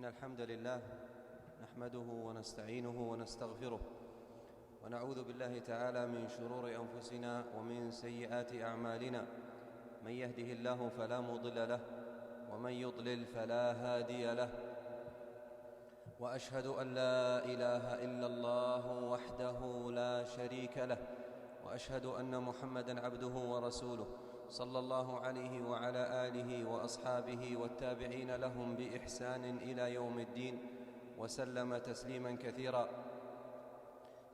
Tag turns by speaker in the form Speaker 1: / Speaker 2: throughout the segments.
Speaker 1: إن الحمد لله نحمده ونستعينه ونستغفره ونعوذ بالله تعالى من شرور أنفسنا ومن سيئات أعمالنا. من يهده الله فلا مضل له ومن يضلل فلا هادي له، وأشهد أن لا إله إلا الله وحده لا شريك له، وأشهد أن محمدًا عبده ورسوله صلى الله عليه وعلى آله وأصحابه والتابعين لهم بإحسان إلى يوم الدين، وسلم تسليمًا كثيرا.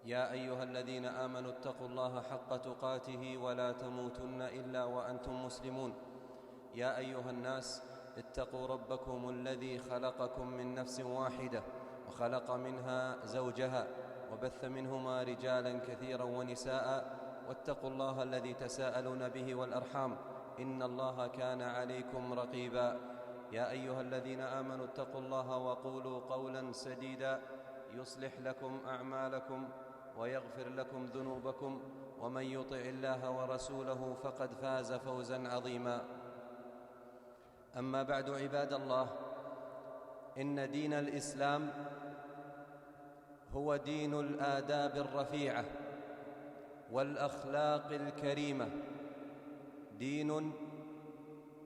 Speaker 1: يا أيها الذين آمنوا اتقوا الله حق تقاته ولا تموتن إلا وأنتم مسلمون. يا أيها الناس اتقوا ربكم الذي خلقكم من نفس واحدة وخلق منها زوجها وبث منهما رجالا كثيرا ونساء، واتقوا الله الذي تساءلون به والأرحام، إن الله كان عليكم رقيبا. يا أيها الذين آمنوا اتقوا الله وقولوا قولا سديدا يصلح لكم أعمالكم ويغفر لكم ذنوبكم، ومن يطع الله ورسوله فقد فاز فوزا عظيما. أما بعد، عباد الله، إن دين الإسلام هو دين الآداب الرفيعة والأخلاق الكريمة، دين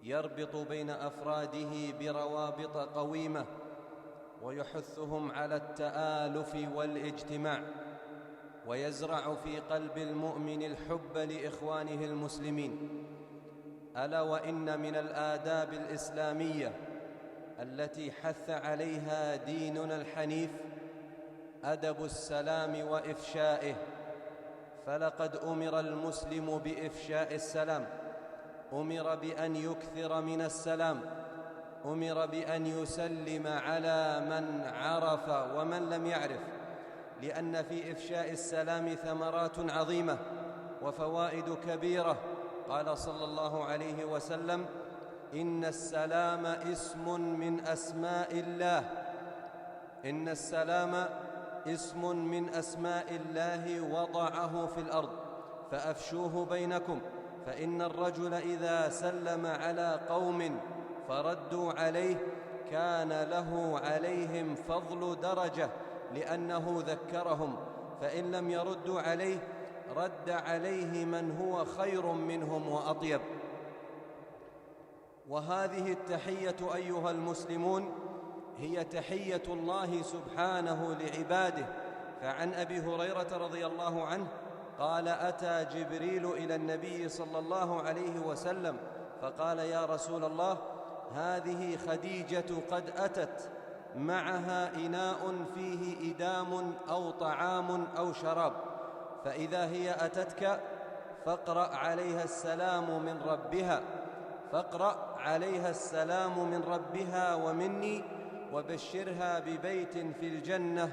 Speaker 1: يربط بين أفراده بروابط قويمة ويحثهم على التآلف والاجتماع، ويزرع في قلب المؤمن الحب لإخوانه المسلمين. ألا وإن من الآداب الإسلامية التي حث عليها ديننا الحنيف أدب السلام وإفشائه، فلقد أمر المسلم بإفشاء السلام، أمر بأن يكثر من السلام، أمر بأن يسلم على من عرف ومن لم يعرف، لأن في إفشاء السلام ثمرات عظيمة وفوائد كبيرة. قال صلى الله عليه وسلم: إن السلام اسم من أسماء الله، إن السلام اسم من أسماء الله وضعه في الأرض فأفشوه بينكم، فإن الرجل إذا سلم على قوم فردوا عليه كان له عليهم فضل درجة لأنه ذكرهم، فإن لم يردوا عليه رد عليه من هو خير منهم وأطيب. وهذه التحية أيها المسلمون هي تحية الله سبحانه لعباده. فعن أبي هريرة رضي الله عنه قال: أتى جبريل إلى النبي صلى الله عليه وسلم فقال: يا رسول الله، هذه خديجة قد أتت، معها إناء فيه إدام أو طعام أو شراب، فإذا هي أتتك فاقرأ عليها السلام من ربها، فاقرأ عليها السلام من ربها ومني، وبشرها ببيت في الجنة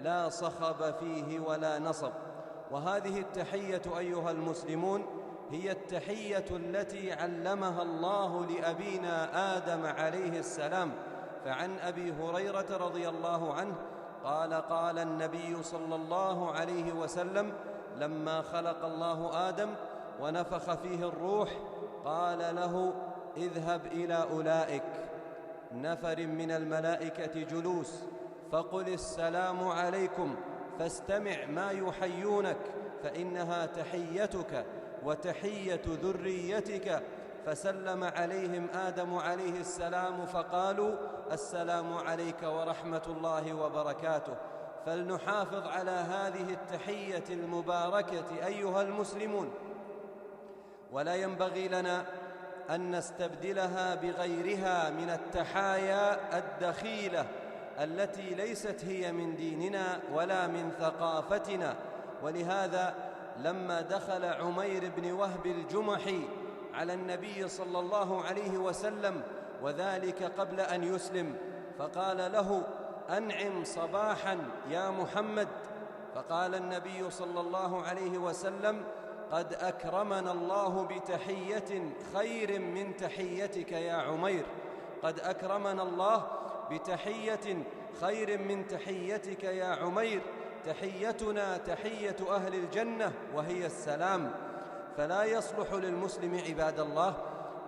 Speaker 1: لا صخب فيه ولا نصب. وهذه التحية أيها المسلمون هي التحية التي علمها الله لأبينا آدم عليه السلام. فعن أبي هريرة رضي الله عنه قال: قال النبي صلى الله عليه وسلم: لما خلق الله آدم ونفخ فيه الروح قال له: اذهب إلى أولئك نفر من الملائكة جلوس، فقل السلام عليكم، فاستمع ما يحيونك، فإنها تحيتك وتحية ذريتك. فسلم عليهم آدم عليه السلام فقالوا: السلام عليك ورحمة الله وبركاته. فلنحافظ على هذه التحية المباركة أيها المسلمون، ولا ينبغي لنا أن نستبدلها بغيرها من التحايا الدخيلة التي ليست هي من ديننا ولا من ثقافتنا. ولهذا لما دخل عمير بن وهب الجمحي على النبي صلى الله عليه وسلم، وذلك قبل أن يسلم، فقال له: أنعم صباحا يا محمد. فقال النبي صلى الله عليه وسلم: قد أكرمنا الله بتحية خير من تحيتك يا عمير، قد أكرمنا الله بتحية خير من تحيتك يا عمير، تحيتنا تحية أهل الجنة وهي السلام. فلا يصلح للمسلم عباد الله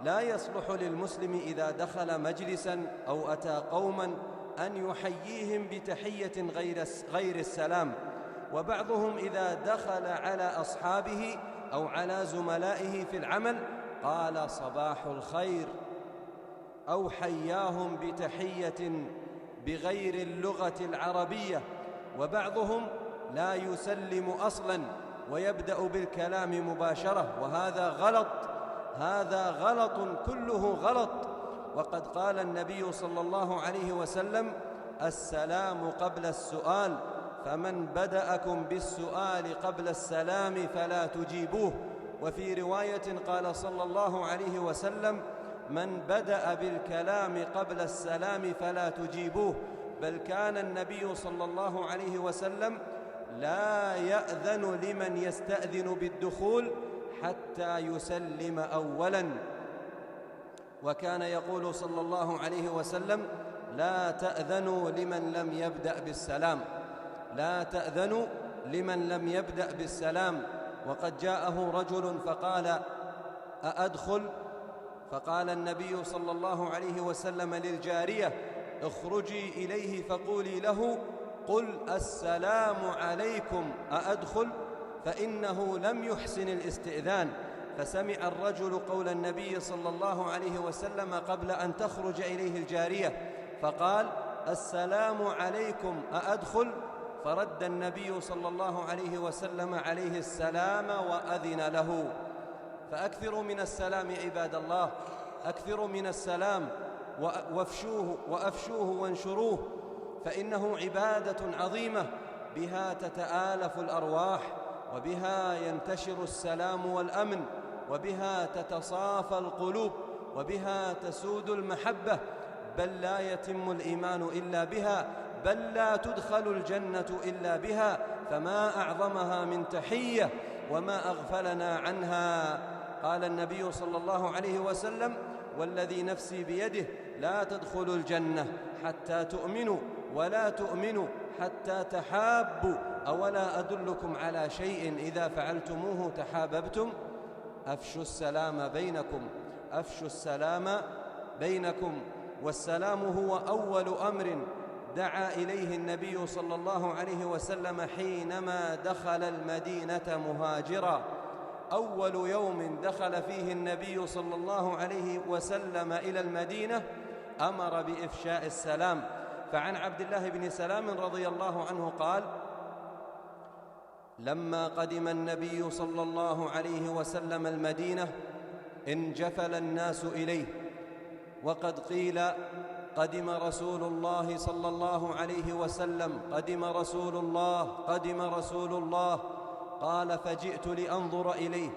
Speaker 1: لا يصلح للمسلم إذا دخل مجلسا أو أتى قوما أن يحييهم بتحية غير السلام. وبعضهم إذا دخل على أصحابه أو على زملائه في العمل قال صباح الخير، أو حياهم بتحية بغير اللغة العربية. وبعضهم لا يسلم أصلاً ويبدأ بالكلام مباشرة، وهذا غلط، هذا غلط كله غلط. وقد قال النبي صلى الله عليه وسلم: السلام قبل السؤال، فمن بدأكم بالسؤال قبل السلام فلا تجيبوه. وفي رواية قال صلى الله عليه وسلم: من بدأ بالكلام قبل السلام فلا تجيبوه. بل كان النبي صلى الله عليه وسلم لا يأذن لمن يستأذن بالدخول حتى يسلم أولاً. وكان يقول صلى الله عليه وسلم: لا تأذنوا لمن لم يبدأ بالسلام، لا تأذنوا لمن لم يبدأ بالسلام. وقد جاءه رجل فقال: أأدخل؟ فقال النبي صلى الله عليه وسلم للجارية: اخرجي إليه فقولي له: قل السلام عليكم أأدخل؟ فإنه لم يحسن الاستئذان. فسمع الرجل قول النبي صلى الله عليه وسلم قبل أن تخرج إليه الجارية، فقال: السلام عليكم أأدخل؟ فرد النبي صلى الله عليه وسلم عليه السلام وأذن له. فأكثروا من السلام عباد الله، أكثروا من السلام وأفشوه وانشروه، فإنه عبادة عظيمة بها تتآلف الأرواح، وبها ينتشر السلام والأمن، وبها تتصافى القلوب، وبها تسود المحبة. بل لا يتم الإيمان إلا بها، بل لا تدخل الجنة إلا بها. فما أعظمها من تحية وما أغفلنا عنها. قال النبي صلى الله عليه وسلم: والذي نفسي بيده لا تدخلوا الجنة حتى تؤمنوا، ولا تؤمنوا حتى تحابوا. أولا أدلكم على شيء إذا فعلتموه تحاببتم؟ أفشوا السلام بينكم، أفشوا السلام بينكم. والسلام هو أول أمر دعا إليه النبي صلى الله عليه وسلم حينما دخل المدينة مهاجرا. أول يوم دخل فيه النبي صلى الله عليه وسلم إلى المدينة أمر بإفشاء السلام. فعن عبد الله بن سلام رضي الله عنه قال: لما قدم النبي صلى الله عليه وسلم المدينة انجفل الناس إليه، وقد قيل: قدم رسول الله صلى الله عليه وسلم، قدم رسول الله، قدم رسول الله. قال: فجئت لأنظر إليه،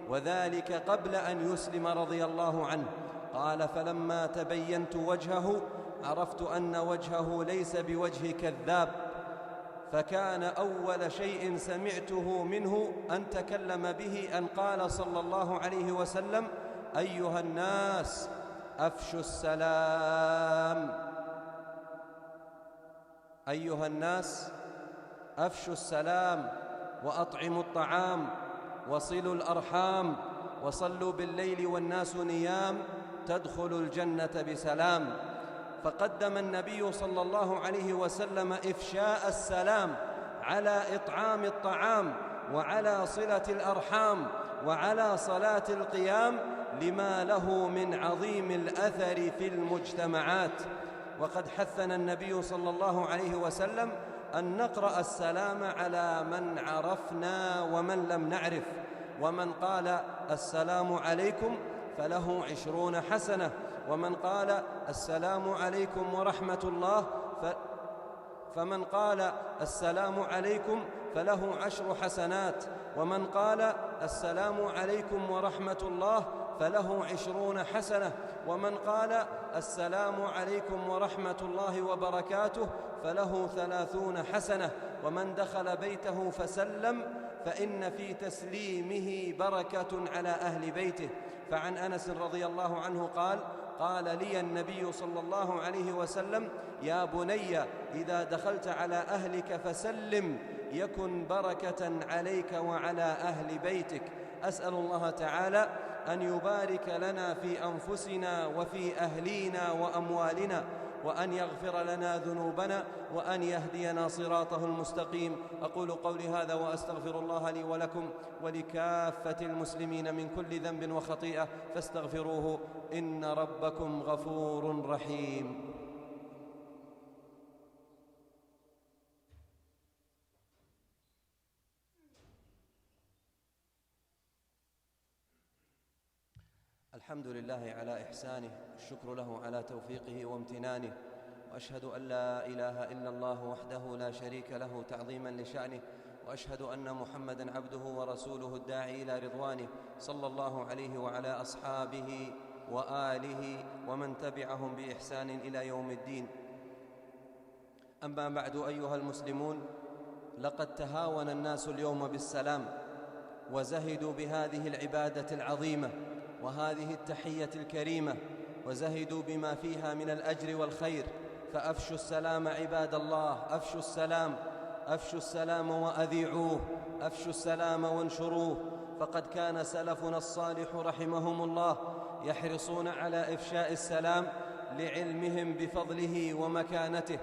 Speaker 1: وذلك قبل أن يسلم رضي الله عنه. قال: فلما تبينت وجهه عرفت أن وجهه ليس بوجه كذاب، فكان أول شيء سمعته منه أن تكلم به أن قال صلى الله عليه وسلم: أيها الناس أفشوا السلام، أيها الناس أفشوا السلام، وأطعموا الطعام، وصلوا الأرحام، وصلوا بالليل والناس نيام، تدخلوا الجنة بسلام. فقدم النبي صلى الله عليه وسلم إفشاء السلام على إطعام الطعام، وعلى صلة الأرحام، وعلى صلاة القيام، لما له من عظيم الأثر في المجتمعات. وقد حثنا النبي صلى الله عليه وسلم أن نقرأ السلام على من عرفنا ومن لم نعرف. ومن قال السلام عليكم فله 20 حسنة، ومن قال السلام عليكم ورحمة الله فمن قال السلام عليكم فله 10 حسنات، ومن قال السلام عليكم ورحمة الله فله 20 حسنة، ومن قال السلام عليكم ورحمة الله وبركاته فله 30 حسنة. ومن دخل بيته فسلم فإن في تسليمه بركة على أهل بيته. فعن أنس رضي الله عنه قال: قال لي النبي صلى الله عليه وسلم: يا بني إذا دخلت على أهلك فسلم يكن بركة عليك وعلى أهل بيتك. أسأل الله تعالى أن يبارك لنا في أنفسنا وفي أهلينا وأموالنا، وأن يغفر لنا ذنوبنا وأن يهدينا صراطه المستقيم. أقول قولي هذا وأستغفر الله لي ولكم ولكافة المسلمين من كل ذنب وخطيئة فاستغفروه إن ربكم غفور رحيم. الحمد لله على إحسانه، الشكر له على توفيقه وامتنانه، وأشهد أن لا إله إلا الله وحده لا شريك له تعظيما لشأنه، وأشهد أن محمدًا عبده ورسوله الداعي إلى رضوانه صلى الله عليه وعلى أصحابه وآله ومن تبعهم بإحسان إلى يوم الدين. أما بعد أيها المسلمون، لقد تهاون الناس اليوم بالسلام وزهدوا بهذه العبادة العظيمة وهذه التحية الكريمة، وزهدوا بما فيها من الأجر والخير. فأفشوا السلام عباد الله، أفشوا السلام، أفشوا السلام وأذيعوه، أفشوا السلام وانشروه. فقد كان سلفنا الصالح رحمهم الله يحرصون على إفشاء السلام لعلمهم بفضله ومكانته.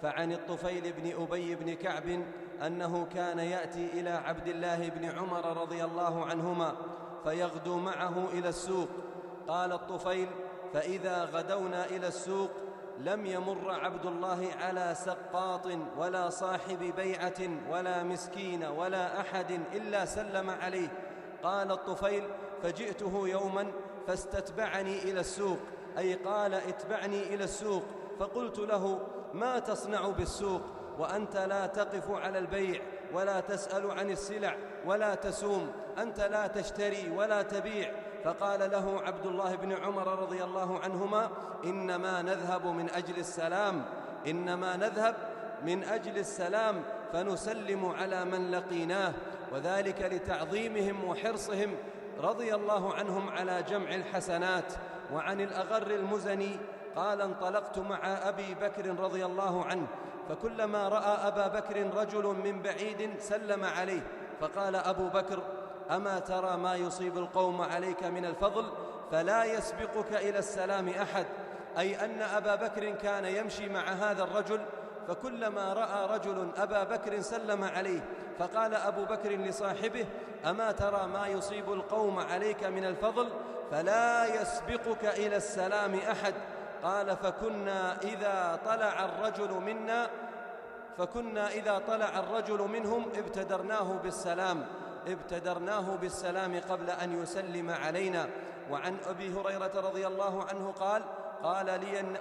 Speaker 1: فعن الطفيل بن أبي بن كعب أنه كان يأتي إلى عبد الله بن عمر رضي الله عنهما فيغدو معه إلى السوق. قال الطفيل: فإذا غدونا إلى السوق لم يمر عبد الله على سقاط ولا صاحب بيعة ولا مسكين ولا أحد إلا سلم عليه. قال الطفيل: فجئته يوما فاستتبعني إلى السوق، أي قال: اتبعني إلى السوق. فقلت له: ما تصنع بالسوق وأنت لا تقف على البيع ولا تسأل عن السلع ولا تسوم، أنت لا تشتري ولا تبيع؟ فقال له عبد الله بن عمر رضي الله عنهما: إنما نذهب من أجل السلام، إنما نذهب من أجل السلام فنسلم على من لقيناه، وذلك لتعظيمهم وحرصهم رضي الله عنهم على جمع الحسنات. وعن الأغر المزني قال: انطلقت مع أبي بكر رضي الله عنه، فكلما رأى أبا بكر رجل من بعيد سلم عليه، فقال أبو بكر: أما ترى ما يصيب القوم عليك من الفضل فلا يسبقك إلى السلام أحد؟ أي أن أبا بكر كان يمشي مع هذا الرجل، فكلما رأى رجل أبا بكر سلم عليه، فقال أبو بكر لصاحبه: أما ترى ما يصيب القوم عليك من الفضل فلا يسبقك إلى السلام أحد؟ قال: فكنا إذا طلع الرجل منهم ابتدرناه بالسلام قبل أن يسلم علينا. وعن أبي هريرة رضي الله عنه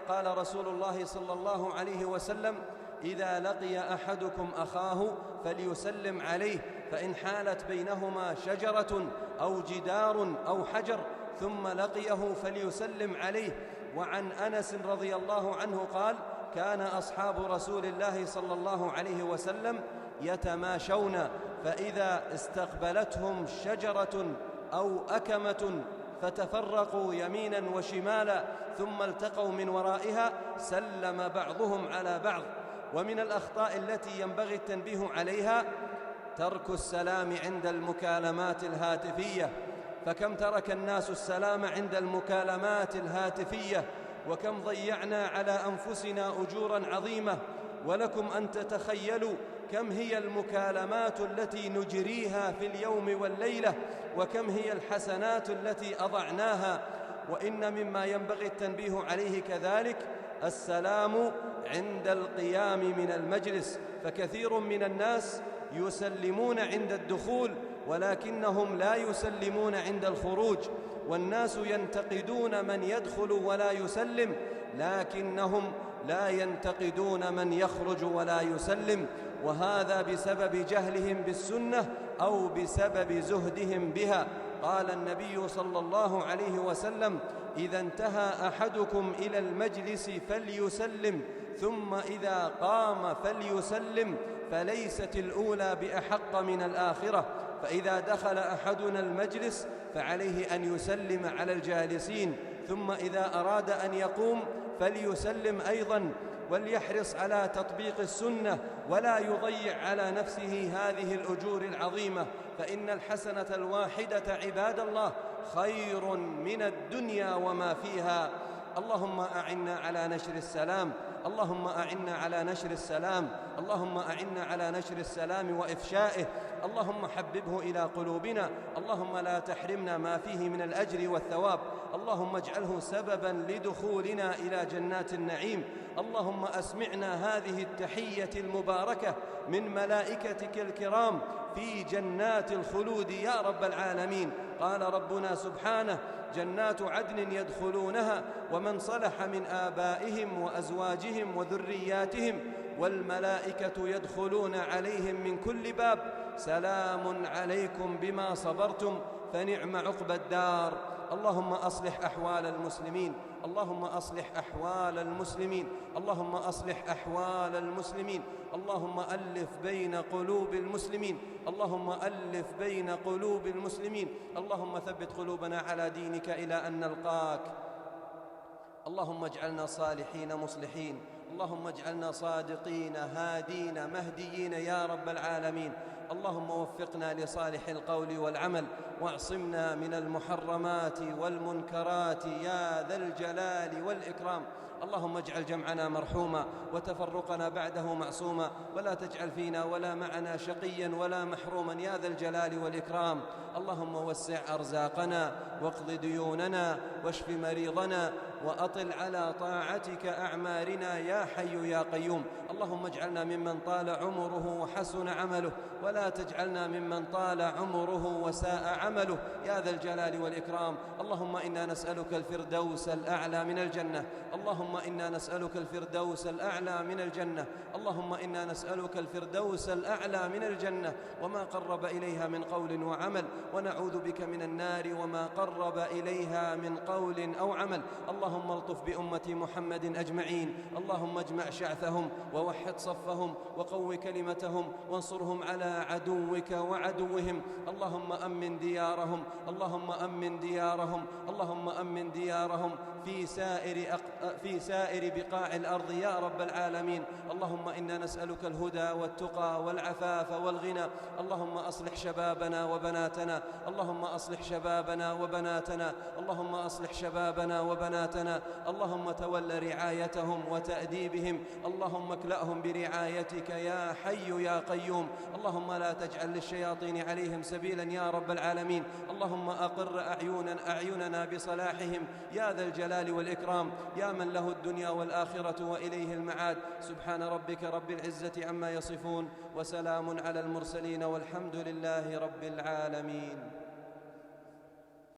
Speaker 1: قال رسول الله صلى الله عليه وسلم: إذا لقي أحدكم أخاه فليسلم عليه، فإن حالت بينهما شجرة أو جدار أو حجر ثم لقيه فليسلم عليه. وعن أنس رضي الله عنه قال: كان أصحاب رسول الله صلى الله عليه وسلم يتماشون، فإذا استقبلتهم شجرة أو أكمة فتفرقوا يمينا وشمالا ثم التقوا من ورائها سلم بعضهم على بعض. ومن الأخطاء التي ينبغي التنبيه عليها ترك السلام عند المكالمات الهاتفية، فكم ترك الناس السلام عند المكالمات الهاتفية، وكم ضيعنا على أنفسنا أجورا عظيمة. ولكم أن تتخيلوا كم هي المكالمات التي نجريها في اليوم والليلة، وكم هي الحسنات التي أضعناها. وإن مما ينبغي التنبيه عليه كذلك السلام عند القيام من المجلس، فكثير من الناس يسلمون عند الدخول ولكنهم لا يسلمون عند الخروج، والناس ينتقدون من يدخل ولا يسلم لكنهم لا ينتقدون من يخرج ولا يسلم، وهذا بسبب جهلهم بالسنة أو بسبب زهدهم بها. قال النبي صلى الله عليه وسلم: إذا انتهى أحدكم إلى المجلس فليسلم، ثم إذا قام فليسلم، فليست الأولى بأحق من الآخرة. فإذا دخل أحدنا المجلس فعليه أن يسلم على الجالسين، ثم إذا أراد أن يقوم فليسلم أيضا، وليحرص على تطبيق السنة ولا يضيع على نفسه هذه الأجور العظيمة، فإن الحسنة الواحدة عباد الله خير من الدنيا وما فيها. اللهم أعنا على نشر السلام، اللهم أعنا على نشر السلام، اللهم أعنا على نشر السلام وإفشائه، اللهم حببه إلى قلوبنا، اللهم لا تحرمنا ما فيه من الأجر والثواب، اللهم اجعله سببا لدخولنا إلى جنات النعيم. اللهم أسمعنا هذه التحية المباركة من ملائكتك الكرام في جنات الخلود يا رب العالمين. قال ربنا سبحانه: جنات عدن يدخلونها ومن صلح من آبائهم وأزواجهم وذرياتهم والملائكة يدخلون عليهم من كل باب سلام عليكم بما صبرتم فنعم عقبى الدار. اللهم أصلح أحوال المسلمين، اللهم أصلح أحوال المسلمين، اللهم أصلح أحوال المسلمين، اللهم ألف بين قلوب المسلمين، اللهم ألف بين قلوب المسلمين، اللهم ثبت قلوبنا على دينك إلى أن نلقاك. اللهم اجعلنا صالحين مصلحين، اللهم اجعلنا صادقين هادين مهديين يا رب العالمين. اللهم وفقنا لصالح القول والعمل، واعصمنا من المحرمات والمنكرات يا ذا الجلال والإكرام. اللهم اجعل جمعنا مرحوما وتفرقنا بعده معصوما، ولا تجعل فينا ولا معنا شقيا ولا محروما يا ذا الجلال والإكرام. اللهم وسع أرزاقنا واقض ديوننا واشف مريضنا وأطل على طاعتك أعمارنا يا حي يا قيوم. اللهم اجعلنا ممن طال عمره وحسن عمله، ولا تجعلنا ممن طال عمره وساء عمله يا ذا الجلال والإكرام. اللهم إنا نسألك الفردوس الأعلى من الجنة، اللهم إنا نسألك الفردوس الأعلى من الجنة، اللهم إنا نسألك الفردوس الأعلى من الجنة وما قرب إليها من قول وعمل، ونعوذ بك من النار وما قرب إليها من قول أو عمل. اللهم الطف بأمة محمد أجمعين، اللهم اجمع شعثهم ووحد صفهم وقو كلمتهم وانصرهم على عدوك وعدوهم. اللهم أمن ديارهم، اللهم أمن ديارهم، اللهم أمن ديارهم في سائر بقاع الأرض يا رب العالمين. اللهم إنا نسألك الهدى والتقى والعفاف والغنى. اللهم أصلح شبابنا وبناتنا، اللهم أصلح شبابنا وبناتنا، اللهم أصلح شبابنا وبناتنا، اللهم تول رعايتهم وتأديبهم، اللهم اكلأهم برعايتك يا حي يا قيوم. اللهم لا تجعل للشياطين عليهم سبيلا يا رب العالمين. اللهم أقر أعيننا بصلاحهم يا ذا الجلال والإكرام، يا من له الدنيا والآخرة وإليه المعاد. سبحان ربك رب العزة عما يصفون، وسلام على المرسلين، والحمد لله رب العالمين.